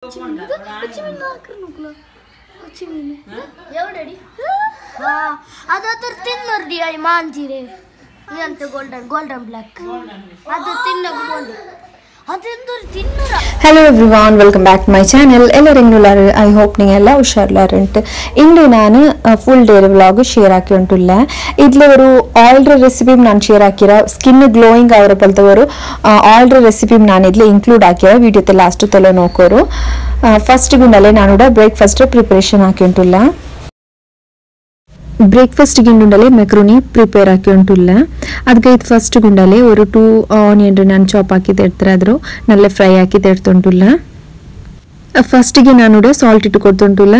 Hello everyone, welcome back to my channel. I hope you all are well. Full day vlog share ಆಕಿಯುಂಟುಲ್ಲ. ಇದle oru oil recipe ನಾನು share ಆಕಿರ skin glowing ಅವರ ಪಲ್ತವರು oil recipe ನಾನು ಇದle include ಆಕಿರ video ತೆ last ತಲೆ ನೋಕೋರು. First ಗುಂಡಲೆ ನಾನು breakfast preparation ಆಕಿಯುಂಟುಲ್ಲ. Breakfast ಗಿಂಡುಂಡಲೆ macaroni prepare ಆಕಿಯುಂಟುಲ್ಲ. ಅದಕ್ಕೆ ಇದು first ಗುಂಡಲೆ ഒരു 2 onion ನಾನು ಚಾಪ್ ಹಾಕಿದೆ ಇಡ್ತರಾದ್ರು ನಲ್ಲ ಫ್ರೈ ಹಾಕಿದೆ ಇಡ್ತುಂಟುಲ್ಲ. ಫಸ್ಟ್ ಗೆ ನಾನು ಸಾಲ್ಟ್ ಇಟ್ಟು ಕೊಡ್ತುಂಟುಲ್ಲ.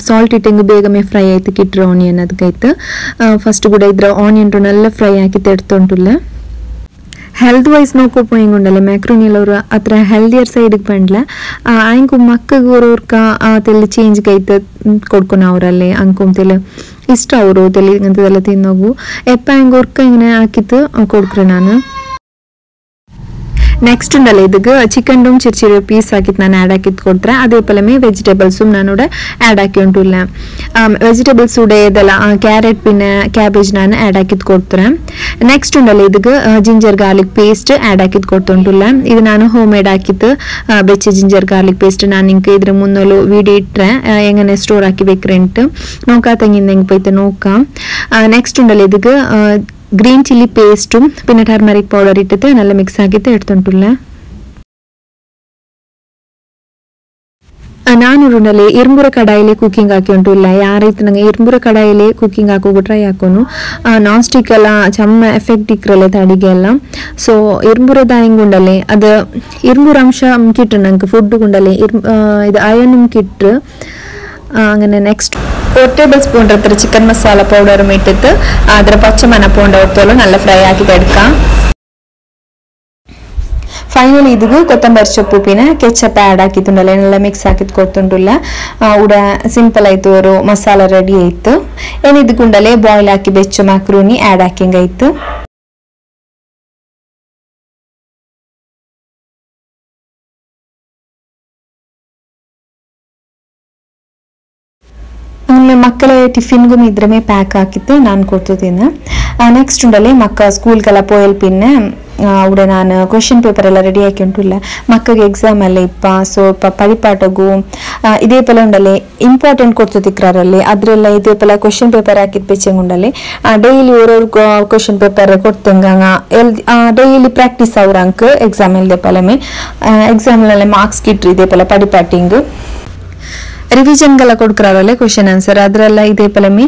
ಸಾಲ್ಟ್ ಇಟ್ಟಂಗೆ ಬೇಗನೆ ಫ್ರೈ ಆಯ್ತು ಕಿಟ್ರ ಆನಿಯನ್ ಅದಕ್ಕೆ ಫಸ್ಟ್ ಕೂಡ ಇದ್ರ ಆನಿಯನ್ ನಲ್ಲ ಫ್ರೈ ಹಾಕಿದೆ ಇಡ್ತುಂಟುಲ್ಲ. ಹೆಲ್ತ್ ವೈಸ್ ನೋಕೋಪೋಯಿಂಗುಂಡಲ್ಲ ಮ್ಯಾಕ್ರೋನಿ ಅವರು ಅತ್ರ ಹೆಲ್ದಿಯರ್ ಸೈಡ್ಗೆ ಬಂಡ್ಲ ಆಯ್ಕು ಮಕ್ಕಗೆ ಅವ್ರವ್ರಕ ತೆಲ್ಲಿ ಚೇಂಜ್ ಕೈತ ಕೊಡ್ಕೊನ ಅವರಲ್ಲಿ ಅಂಕೊಂತೆಲ್ಲ ಇಷ್ಟ ಅವರು ತೆಲಿ ಅಂತೆಲ್ಲ ತಿನ್ನೋಗು ಎಪ್ಪ ಹೆಂಗೆ ಅವ್ರಕ ಹಿಂಗೆ ಹಾಕಿತ್ತು ಕೊಡ್ಕ್ರೆ ನಾನು. ನೆಕ್ಸ್ಟ್ ಉಂಡಲ್ಲ ಇದಕ್ಕೆ ಚಿಕನ್ ಚಿರ್ಚಿರಿ ಪೀಸ್ ಹಾಕಿತ್ತು ನಾನು ಆ್ಯಡ್ ಹಾಕಿತ್ತು ಕೊಡ್ತಾರೆ ಅದೇ ಪಲಮೆ ವೆಜಿಟೇಬಲ್ಸು ನಾನು ಆ್ಯಡ್ ಹಾಕಿ ಉಂಟುಲ್ಲ. ವೆಜಿಟೇಬಲ್ಸ್ ಉಡೆ ಇದೆಲ್ಲ ಕ್ಯಾರೆಟ್ ಪಿನ್ನ ಕ್ಯಾಬೇಜ್ ನಾನು ಆ್ಯಡ್ ಹಾಕಿತ್ತು ಕೊಡ್ತಾರೆ. ನೆಕ್ಸ್ಟ್ ಉಂಡಲ್ಲ ಇದಕ್ಕೆ ಜಿಂಜರ್ ಗಾರ್ಲಿಕ್ ಪೇಸ್ಟ್ ಆ್ಯಡ್ ಹಾಕಿತ್ತು ಕೊಡ್ತುಂಟುಲ್ಲ. ಇದು ನಾನು ಹೋಮ್ ಮೇಡ್ ಹಾಕಿತ್ತು ಬೆಚ್ಚ ಜಿಂಜರ್ ಗಾರ್ಲಿಕ್ ಪೇಸ್ಟ್ ನಾನು ಹಿಂಗೆ ಇದ್ರ ಮುನ್ನಲು ವಿಡಿಯೋ ಇಟ್ಟರೆ ಹೆಂಗನೆ ಸ್ಟೋರ್ ಹಾಕಿ ಬೇಕ್ರೆಂಟ್ ನೋಕ ತಂಗಿಂದ ಹೆಂಗೆ ಪೈತೆ ನೋಕ. ನೆಕ್ಸ್ಟ್ ಉಂಡಲ್ಲ ಇದಕ್ಕೆ ಗ್ರೀನ್ ಚಿಲ್ಲಿ ಪೇಸ್ಟು പിന്നെ ಟರ್ಮರಿಕ್ ಪೌಡರ್ ಇಟ್ಟಿತ್ತು നല്ല ಮಿಕ್ಸ್ ಆಗಿತ್ತು ಇಡ್ತುಂಟುಲ್ಲ. ನಾನು ರುಂಡಲೆ ಇರ್ಮುರ ಕಡಾಯಿಲೆ ಕುಕಿಂಗ್ ಹಾಕಿ ಉಂಟುಲ್ಲ. ಯಾರೈತೆ ನಂಗೆ ಇರ್ಮುರ ಕಡಾಯಿಲೆ ಕುಕಿಂಗ್ ಹಾಕೋಗು ಟ್ರೈ ಹಾಕೋನು ನಾನ್ ಸ್ಟಿಕ್ ಎಲ್ಲ ಚಮ್ಮ ಎಫೆಕ್ಟ್ ಇಕ್ರಲ್ಲ ಅಡಿಗೆ ಎಲ್ಲ. ಸೊ ಇರ್ಮುರದ ಹಿಂಗುಂಡಲೆ ಅದು ಇರ್ಮುರ ಅಂಶ ಕಿಟ್ರು ನಂಗೆ ಫುಡ್ ಗುಂಡಲೆ ಇದು ಅಯನ್ ಕಿಟ್ರು അങ്ങനെ നെക്സ്റ്റ് 4 ടേബിൾ സ്പൂൺ അത്ര ചിക്കൻ മസാല പൗഡറും ഇട്ടിട്ട് ಅದರ പച്ചമന പോണ്ട ഒത്തോളം നല്ല ഫ്രൈ ആക്കി എടുക്കാം. ಫೈನಲಿ ಇದಕ್ಕೆ ಕೊತ್ತಂಬರಿ ಸೊಪ್ಪು ಪಿನ ಕೆಚಪ್ ಆ್ಯಡ್ ಹಾಕಿತ್ತುಂಡಲ್ಲ ಎಲ್ಲ ಮಿಕ್ಸ್ ಹಾಕಿತ್ತು ಕೊತ್ತುಂಟುಲ್ಲ ಉಡ ಸಿಂಪಲ್ ಆಯ್ತು ಅವರು ಮಸಾಲ ರೆಡಿ ಆಯ್ತು. ಏನಿದ್ದು ಗುಂಡಲೆ ಬಾಯ್ಲ್ ಹಾಕಿ ಬೆಚ್ಚ ಮ್ಯಾಕ್ರೋನಿ ಆ್ಯಡ್ ಹಾಕಿಂಗಾಯ್ತು. ಮಕ್ಕಳ ಟಿಫಿನ್ಗೂ ಇದ್ರಮೇ ಪ್ಯಾಕ್ ಹಾಕಿತ್ತು ನಾನು ಕೊಡ್ತಿದ್ದೀನಿ. ನೆಕ್ಸ್ಟ್ ಉಂಡಲ್ಲಿ ಮಕ್ಕ ಸ್ಕೂಲ್ಗೆಲ್ಲ ಪೋಯಲ್ ಪಿನ್ನೆ അവിടെ ನಾನು ಕ್ವೆಶ್ಚನ್ ಪೇಪರ್ ಎಲ್ಲ ರೆಡಿ ಆಕಿ ಉಂಟುಲ್ಲ ಮಕ್ಕಳಿಗೆ ಎಕ್ಸಾಮ್ ಎಲ್ಲ ಇಪ್ಪ ಸೊ ಪರಿಪಾಠಗೂ ಇದೇ ಪಲ ಉಂಡಲ್ಲಿ ಇಂಪಾರ್ಟೆಂಟ್ ಕೊಡ್ತಿಕ್ರಲ್ಲಿ ಅದ್ರೆಲ್ಲ ಇದೇ ಪಲ ಕ್ವೆಶ್ಚನ್ ಪೇಪರ್ ಹಾಕಿದ್ ಬೆಚ್ಚಂಗ್ ಉಂಡಲ್ಲಿ ಡೈಲಿ ಓರೋರು ಕ್ವೆಶ್ಚನ್ ಪೇಪರ್ ಕೊಡ್ತಂಗ ಡೈಲಿ ಪ್ರಾಕ್ಟೀಸ್ ಅವ್ರ ಅಂಕ ಎಕ್ಸಾಮ್ ಇಲ್ದೆ ಪಲಮೆ ಎಕ್ಸಾಮ್ನಲ್ಲೇ ಮಾರ್ಕ್ಸ್ ಕಿಟ್ರಿ ಇದೇ ಪಲ ಪರಿಪಾಟಿಂಗ್ ರಿವಿಷನ್ಗೆಲ್ಲ ಕೊಡ್ಕರಲ್ಲ ಕ್ವೆಶ್ಚನ್ ಆನ್ಸರ್ ಅದ್ರೆಲ್ಲ ಇದೇ ಪಲಮಿ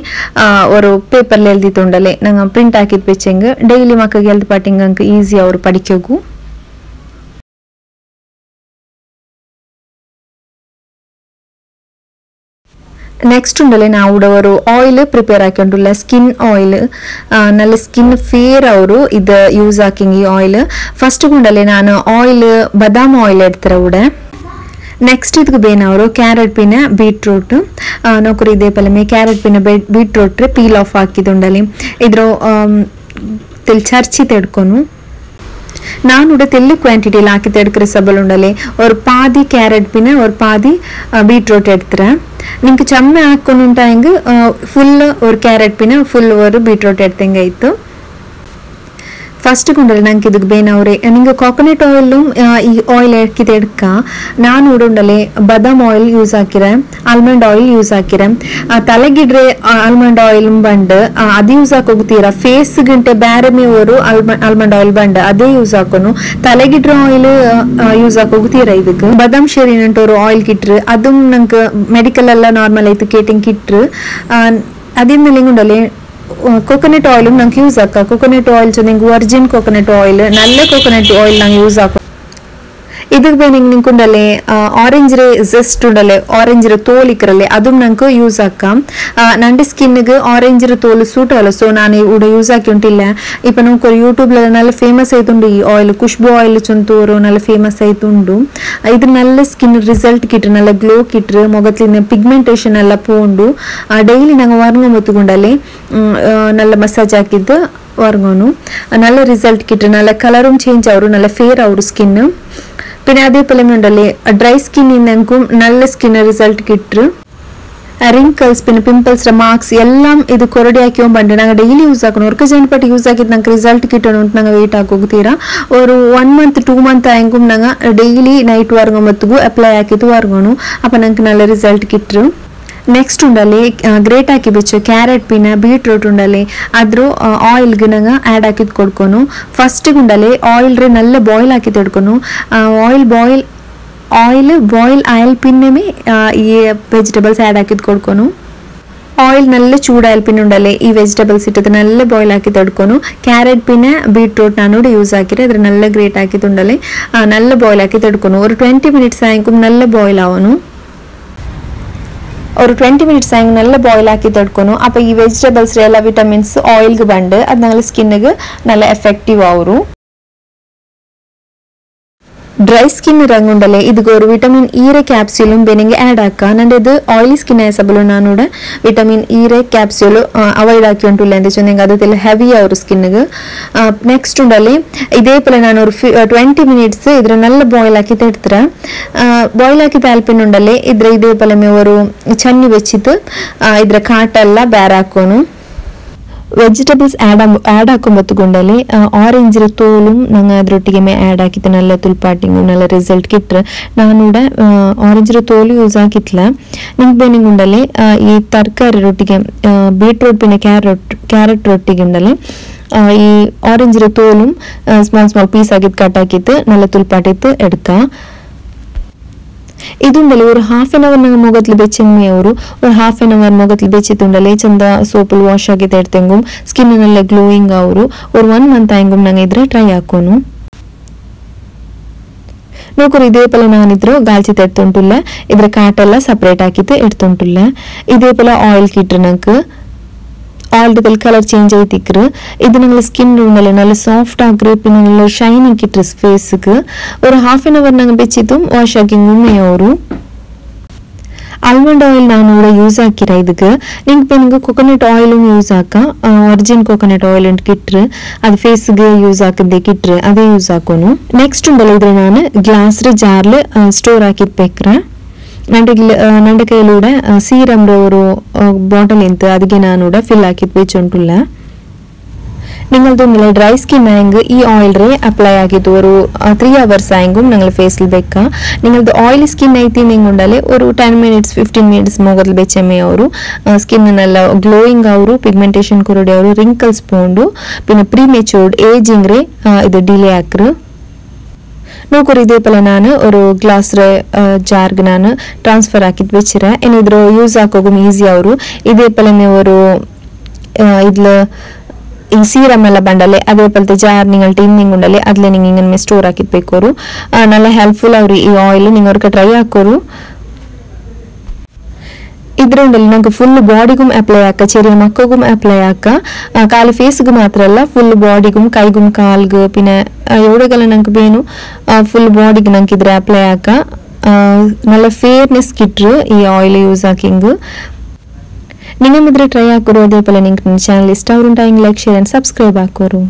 ಅವರು ಪೇಪರ್ಲಿ ಎಲ್ದಿತ್ತುಂಡಲೆ ನಂಗೆ ಪ್ರಿಂಟ್ ಹಾಕಿದ್ ಬೆಚ್ಚಂಗ್ ಡೈಲಿ ಮಕ್ಕಳಿಗೆ ಎಲ್ದ್ ಪಾಟಿಂಗ್ ಅಂಕ ಈಸಿ ಅವರು ಪಡಿಕೋಗು. ನೆಕ್ಸ್ಟ್ ಉಂಡಲೆ ನಾವು ಅವರು ಆಯಿಲ್ ಪ್ರಿಪೇರ್ ಹಾಕೊಂಡುಲ್ಲ ಸ್ಕಿನ್ ಆಯಿಲ್ ನಲ್ಲ ಸ್ಕಿನ್ ಫೇರ್ ಅವರು ಇದು ಯೂಸ್ ಹಾಕಿಂಗ್ ಈ ಆಯಿಲ್. ಫಸ್ಟ್ ಗುಂಡಲೆ ನಾನು ಆಯಿಲ್ ಬದಾಮ್ ಆಯಿಲ್ ಎಡ್ತಾರೆ ಉಡೆ. ನೆಕ್ಸ್ಟ್ ಇದಕ್ಕೆ ಬೇನವರು ಕ್ಯಾರೆಟ್ ಪಿನ ಬೀಟ್ರೂಟ್ ನೌಕರಿ ಇದೇ ಪಲಮೆ ಕ್ಯಾರೆಟ್ ಪಿನ ಬೀಟ್ರೂಟ್ ಪೀಲ್ ಆಫ್ ಹಾಕಿದುಂಡಲಿ ಇದ್ರ ಚರ್ಚಿ ತೆಡ್ಕೊನು ನಾನು ತೆಲ್ಲು ಕ್ವಾಂಟಿಟಿಲಿ ಹಾಕಿ ತೆಡ್ಕ್ರೆ ಸಬಲ್ ಉಂಡಲಿ ಅವ್ರು ಪಾದಿ ಕ್ಯಾರೆಟ್ ಪಿನ ಅವ್ರು ಪಾದಿ ಬೀಟ್ರೂಟ್ ಎಡ್ತಾರೆ ನಿಂಗೆ ಚಮ್ಮೆ ಹಾಕೊಂಡು ಉಂಟ ಹೆಂಗೆ ಫುಲ್ ಅವ್ರ ಕ್ಯಾರೆಟ್ ಪಿನ ಫುಲ್ ಅವರು ಬೀಟ್ರೂಟ್ ಎಡ್ತಂಗೆ ಆಯ್ತು. ಫಸ್ಟ್ ಗುಂಡಲೆ ನಂಗೆ ಇದಕ್ಕೆ ಬೇನವ್ರೆ ನಿಂಗೆ ಕೋಕೋನಟ್ ಆಯಿಲ್ ಈ ಆಯಿಲ್ ಹಾಕಿದೆ ಎಡ್ಕ ನಾನು ಉಡುಂಡಲೆ ಬದಾಮ್ ಆಯಿಲ್ ಯೂಸ್ ಹಾಕಿರೆ ಆಲ್ಮಂಡ್ ಆಯಿಲ್ ಯೂಸ್ ಹಾಕಿರೆ ತಲೆಗಿಡ್ರೆ ಆಲ್ಮಂಡ್ ಆಯಿಲ್ ಬಂಡ್ ಅದು ಯೂಸ್ ಹಾಕೋಗ್ತೀರಾ ಫೇಸ್ ಗಂಟೆ ಬ್ಯಾರೆ ಮೇವರು ಆಲ್ಮಂಡ್ ಆಯಿಲ್ ಬಂಡ್ ಅದೇ ಯೂಸ್ ಹಾಕೋನು ತಲೆಗಿಡ್ರೆ ಆಯಿಲ್ ಯೂಸ್ ಹಾಕೋಗ್ತೀರಾ. ಇದಕ್ಕೆ ಬದಾಮ್ ಶೇರಿನಂಟವರು ಆಯಿಲ್ ಕಿಟ್ರು ಅದು ನಂಗೆ ಮೆಡಿಕಲ್ ಎಲ್ಲ ನಾರ್ಮಲ್ ಆಯ್ತು ಕೇಟಿಂಗ್ ಕಿಟ್ರು ಅದಿಂದ ಹಿಂಗುಂಡಲೆ ಕೋಕೋನಟ್ ಆಯಿಲ್ ನಂಗೆ ಯೂಸ್ ಹಾಕ ಕೋಕೋನಟ್ ಆಯಿಲ್ ನಿಂಗೆ ವರ್ಜಿನ್ ಕೋಕೋನಟ್ ಆಯಿಲ್ ನಲ್ಲ ಕೋಕೋನಟ್ ಆಯಿಲ್ ನಂಗೆ ಯೂಸ್ ಹಾಕೋ. ಇದಕ್ಕೆ ಬೇ ನಿಂಗೆ ನಿಂಕುಂಡಲೆ ಆರೆಂಜ್ ರೇ ಜಸ್ಟ್ ಉಂಡಲೆ ಆರೆಂಜ್ ರ ತೋಲ್ ಇಕ್ರಲೆ ಅದು ನಂಗೆ ಯೂಸ್ ಹಾಕ ನಂಡೆ ಸ್ಕಿನ್ಗೆ ಆರೆಂಜ್ ರ ತೋಲ್ ಸೂಟ್ ಅಲ್ಲ ಸೊ ನಾನು ಇವುಡ ಯೂಸ್ ಹಾಕಿ ಉಂಟಿಲ್ಲ. ಇಪ್ಪ ನಾವು ಯೂಟ್ಯೂಬ್ಲ നല്ല ಫೇಮಸ್ ಆಯ್ತುಂಡು ಈ ಆಯಿಲ್ ಖುಷ್ಬು ಆಯಿಲ್ ಚೊಂತೂರು നല്ല ಫೇಮಸ್ ಆಯ್ತುಂಡು. ಇದು നല്ല ಸ್ಕಿನ್ ರಿಸಲ್ಟ್ ಕಿಟ್ರು നല്ല ಗ್ಲೋ ಕಿಟ್ರು ಮೊಗತ್ಲಿನ ಪಿಗ್ಮೆಂಟೇಷನ್ ಎಲ್ಲ ಪೋಂಡು ಡೈಲಿ ನಂಗೆ ವರ್ಗ ಮೊತ್ತುಗುಂಡಲೆ നല്ല ಮಸಾಜ್ ಹಾಕಿದ್ದು ವರ್ಗೋನು നല്ല ರಿಸಲ್ಟ್ ಕಿಟ್ರು നല്ല ಕಲರು ಚೇಂಜ್ ಅವರು നല്ല ಫೇರ್ ಅವರು ಸ್ಕಿನ್ പിന്നെ അതേപോലെ ഉണ്ടല്ലേ ഡ്രൈ സ്കിന്നിനെങ്കും നല്ല സ്കിൻ റിസൾട്ട് കിട്ടും. wrinkles പിന്നെ പിമ്പിൾസ് മാർക്സ് എല്ലാം ഇത് കൊറടിയാക്കിയോ പണ്ട് ഞങ്ങൾ ഡെയിലി യൂസ് ആക്കണം. ഒരു ജനപ്പെട്ട് യൂസ് ആക്കിയിട്ട് ഞങ്ങൾക്ക് റിസൾട്ട് കിട്ടണം ഞങ്ങൾ വെയിറ്റ് ആക്കുക തീരാ ഒരു 1 month 2 month ആയെങ്കും ഞങ്ങൾ ഡെയിലി നൈറ്റ് വർങ്ങുമ്പത്തുಗೂ ಅಪ್ಲೈ ಆಕಿದ್ದು ವರ್ಗಣು ಅಪ್ಪ ನಂಗೆ നല്ല റിസൾട്ട് കിട്ടും. ನೆಕ್ಸ್ಟ್ ಉಂಡಲ್ಲಿ ಗ್ರೇಟ್ ಹಾಕಿ ಬೆಚ್ಚು ಕ್ಯಾರೆಟ್ ಪಿನ ಬೀಟ್ರೂಟ್ ಉಂಡಲ್ಲಿ ಅದ್ರ ಆಯಿಲ್ಗೆ ನಂಗೆ ಆ್ಯಡ್ ಹಾಕಿದ್ದು ಕೊಡ್ಕೊನು. ಫಸ್ಟಿಗೆ ಉಂಡಲ್ಲಿ ಆಯಿಲ್ ರೀ ನಲ್ಲ ಬಾಯ್ಲ್ ಹಾಕಿ ತಿಡ್ಕೊನು. ಆಯಿಲ್ ಬಾಯ್ಲ್ ಆಯಿಲ್ ಪಿನ್ನೆ ಈ ವೆಜಿಟೇಬಲ್ಸ್ ಆ್ಯಡ್ ಹಾಕಿದ್ದು ಕೊಡ್ಕೊನು. ಆಯಿಲ್ നല്ല ചൂടായാൽ പിന്നെ ഉണ്ടല്ലേ ഈ വെജിറ്റബിൾസ് ഇട്ടിട്ട് നല്ല ബോയിൽ ആക്കി തെടുക്കുന്നു. ക്യാരറ്റ് പിന്നെ ബീട്രൂട്ട് ഞാനിവിടെ യൂസ് ആക്കിയിട്ട് അതിൽ നല്ല ഗ്രേറ്റ് ആക്കിയിട്ടുണ്ടല്ലേ നല്ല ബോയിൽ ആക്കി തെടുക്കുന്നു. ഒരു 20 minutes ആയെങ്കിലും നല്ല ബോയിൽ ആവുന്നു. ഒരു 20 minutes ആയെങ്കിൽ നല്ല ബോയിൽ ആക്കി തെടുക്കുന്നു. അപ്പോൾ ഈ വെജിറ്റബിൾസിലെ എല്ലാ വിറ്റമിൻസ് ഓയിൽക്ക് ಬಂದು ಅದು ഞങ്ങളുടെ സ്കിന്നിಗೆ നല്ല എഫക്റ്റീവ് ആവുന്നു. ಡ್ರೈ ಸ್ಕಿನ್ ರಂಗುಂಡಲೆ ಇದಕ್ಕೆ ഒരു ವಿಟಮಿನ್ ಇ ಕ್ಯಾಪ್ಸ್ಯೂലും ಬೇನೆಗೆ ಆ್ಯಡ್ ಹಾಕ ನಂದು ಆಯಿಲಿ ಸ್ಕಿನ್ ಆಯಸಬಲು ನಾನು ವಿಟಮಿನ್ ಇ ಕ್ಯಾಪ್ಸ್ಯೂಲು ಅವಾಯ್ಡ್ ಹಾಕಿ ಉಂಟುಲ್ಲ ಅಂತ ಚಂದಂಗೆ ಅದೆಲ್ಲ ಹೆವಿ ಅವರು ಸ್ಕಿನ್ಗೆ. ನೆಕ್ಸ್ಟ್ ಉಂಡಲ್ಲಿ ಇದೇ ಪಲ ನಾನು ഒരു 20 minutes ಇದ್ರ നല്ല ಬಾಯ್ಲ್ ಹಾಕಿ ತೆಡ್ತಾರೆ. ಬಾಯ್ಲ್ ಹಾಕಿ ತಾಲ್ಪಿನುಂಡಲ್ಲಿ ಇದ್ರ ಇದೇ ಪಲಮೆ ഒരു ಚನ್ನಿ വെച്ചിട്ട് ಇದ್ರ ಕಾಟೆಲ್ಲ ಬೇರೆ ಹಾಕೋನು. ವೆಜಿಟೇಬಲ್ಸ್ ಆ್ಯಡ್ ಹಾಕೊಂಬತ್ತುಕೊಂಡಲ್ಲಿ ಆರೆಂಜ್ ತೋലും ನಂಗೆ ಅದರೊಟ್ಟಿಗೆ ಆ್ಯಡ್ ಹಾಕಿತ್ತು നല്ല ತುಲ್ಪಾಟಿಂಗು നല്ല ರಿಸಲ್ಟ್ ಕಿಟ್ರೆ ನಾನೂടെ ಆರೆಂಜ್ ತೋಲು ಯೂಸ್ ಹಾಕಿತ್ಲ ನಿಂಗೆ ಬೇನಿಂಗುಂಡಲ್ಲಿ ಈ ತರಕಾರಿ ರೊಟ್ಟಿಗೆ ಬೀಟ್ರೂಟ್ പിന്നെ ಕ್ಯಾರೆಟ್ ರೊಟ್ಟಿಗೆ ಉಂಡಲ್ಲಿ ಈ ಆರೆಂಜ್ ತೋലും ಸ್ಮಾಲ್ ಪೀಸ್ ಆಗಿದ್ದು ಕಟ್ ಹಾಕಿತ್ತು നല്ല ತುಲ್ಪಾಟಿತ್ತು ಎಡ್ಕ ഇതുണ്ടല്ലോ ഒരു ഹാഫ് ആൻ അവർ ഞങ്ങൾ മുഖത്തിൽ വെച്ചെങ്കിൽ ഒരു ഹാഫ് ആൻ അവർ മുഖത്തിൽ വെച്ചിട്ടുണ്ടല്ലേ ചന്ത സോപ്പിൽ വാഷ് ആക്കി തെടുത്തെങ്കും സ്കിൻ നല്ല ഗ്ലോയിങ് ആവും. ഒരു 1 month ആയെങ്കും ഞങ്ങൾ ഇದ್ರೆ ಟ್ರೈ ಹಾಕೋನು. ನೋಡ್ರಿ ಇದೇ ಪಲ ನಾನಿದ್ರು ಗಾಲ್ಚಿ ತೆಡ್ತುಂಟುಲ್ಲ ಇದ್ರ ಕಾಟೆಲ್ಲ ಸಪ್ರೇಟ್ ಹಾಕಿತ್ತು ಎಡ್ತುಂಟುಲ್ಲ. ಇದೇ ಪಲ ಆಯಿಲ್ ಕಿಟ್ರು ನಂಗೆ ಆಯಿಲ್ ಕಲರ್ ಚೇಂಜ್ ಆಯ್ತಿಕ್ರು ಇದು ഞങ്ങൾ സ്കിൻ ഉണ്ടല്ലേ നല്ല സോഫ്റ്റ് ആക്കുക പിന്നെ നല്ല ഷൈനിങ് കിട്ടും ഫേസ്ക്ക്. ഒരു ഹാഫ് ആൻ അവർ ഞങ്ങൾ വെച്ചിട്ടും വാഷ് ആക്കി ഉമ്മയോರು. ಆಲ್ಮಂಡ್ ಆಯಿಲ್ ನಾನು ഇവിടെ ಯೂಸ್ ಹಾಕಿರ ಇದಕ್ಕೆ ನಿಂಗೆ ಕೊಕೊನಟ್ ಆಯಿಲ್ ಯೂಸ್ ಹಾಕ ಒರಿಜಿನ್ ಕೊಕೊನಟ್ ಆಯಿಲ್ ಅಂತ ಕಿಟ್ರೆ ಅದು ಫೇಸ್ಗೆ ಯೂಸ್ ಹಾಕಿದ್ದೆ ಕಿಟ್ರೆ ಅದೇ ಯೂಸ್ ಹಾಕೋನು. ನೆಕ್ಸ್ಟ್ ಉಂಡಲ್ಲ ಇದ್ರೆ ನಾನು ಗ್ಲಾಸ್ ಜಾರ್ಲಿ ಸ್ಟೋರ್ ಹಾಕಿರ್ಬೇಕ್ರೆ ನನ್ನ ಕೈಲೂടെ ಸೀರಮ್ರ ഒരു ಬಾಟಲ್ ಇಂತ ಅದಕ್ಕೆ ನಾನು ಫಿಲ್ ಹಾಕಿದ್ದು വെച്ചുಂಟುಲ್ಲ. നിങ്ങളതൊന്നുമില്ല ഡ്രൈ സ്കിൻ ആയെങ്കിൽ ഈ ഓയിൽ റേ അപ്ലൈ ആക്കിയിട്ട് ഒരു 3 hours ആയെങ്കിലും നിങ്ങൾ ഫേസിൽ വെക്കുക. നിങ്ങളത് ഓയിലി സ്കിൻ ആയിട്ട് നിങ്ങളുണ്ടാൽ ഒരു 10 minutes 15 minutes മുഖത്തിൽ വെച്ചമേ ಅವರು ಸ್ಕಿನ್ നല്ല ಗ್ಲೋಯಿಂಗ್ ಅವರು ಪಿಗ್ಮೆಂಟೇಷನ್ ಕೊರಡೆ ಅವರು ರಿಂಕಲ್ಸ್ ಪೋಂಡು പിന്നെ ಪ್ರೀಮೆಚೂರ್ಡ್ ಏಜಿಂಗ್ ರೇ ಇದು ಡಿಲೇ ಆಕ್ರು. ನೋಡ್ರಿ ಇದೇ ಪಲ ನಾನು ഒരു ಗ್ಲಾಸ್ ಜಾರ್ಗೆ ನಾನು ಟ್ರಾನ್ಸ್ಫರ್ ಹಾಕಿದ್ದು വെച്ചിರ ಏನಿದ್ರು ಯೂಸ್ ಹಾಕೋಗು ಈಸಿ ಅವರು ಇದೇ ಪಲನೆ ഒരു ഇതിൽ ഈ സീറം ಎಲ್ಲ ಬಂಡಲೆ ಅದೇ ಪಲತೆ ಜಾರ್ നിങ്ങൾ ಟಿನ್ನಿಂಗ್ ಉಂಡಲೆ ಅದ್ಲೆ ನಿಂಗೆ ಇങ്ങനെ ಸ್ಟೋರ್ ಹಾಕಿದ್ಬೇಕೋರು നല്ല ಹೆಲ್ಪ್ಫುಲ್ ಅವ್ರಿ ಈ ಆಯಿಲ್ നിങ്ങൾ ಅವ್ರಿಗೆ ಟ್ರೈ ಹಾಕೋರು. ഇതുണ്ടല്ലോ നമുക്ക് ഫുൾ ബോഡിക്കും അപ്ലൈ ആക്കാം ചെറിയ മക്കൾക്കും അപ്ലൈ ആക്കാം കാല് ഫേസ്ക്ക് മാത്രമല്ല ഫുൾ ബോഡിക്കും കൈക്കും കാൽക്ക് പിന്നെ എവിടെയെല്ലാം നമുക്ക് വേണം ഫുൾ ബോഡിക്ക് നമുക്ക് ഇതിൽ അപ്ലൈ ആക്കാം. നല്ല ഫെയർനെസ് കിട്ടും ഈ ഓയിൽ യൂസ് ആക്കിയെങ്കിൽ. നിങ്ങൾ ഇതിൽ ട്രൈ ആക്കൂ. അതേപോലെ നിങ്ങൾക്ക് ചാനൽ ഇഷ്ടമാവുന്നുണ്ടെങ്കിൽ ലൈക്ക് ഷെയർ ആൻഡ് സബ്സ്ക്രൈബ് ആക്കൂ.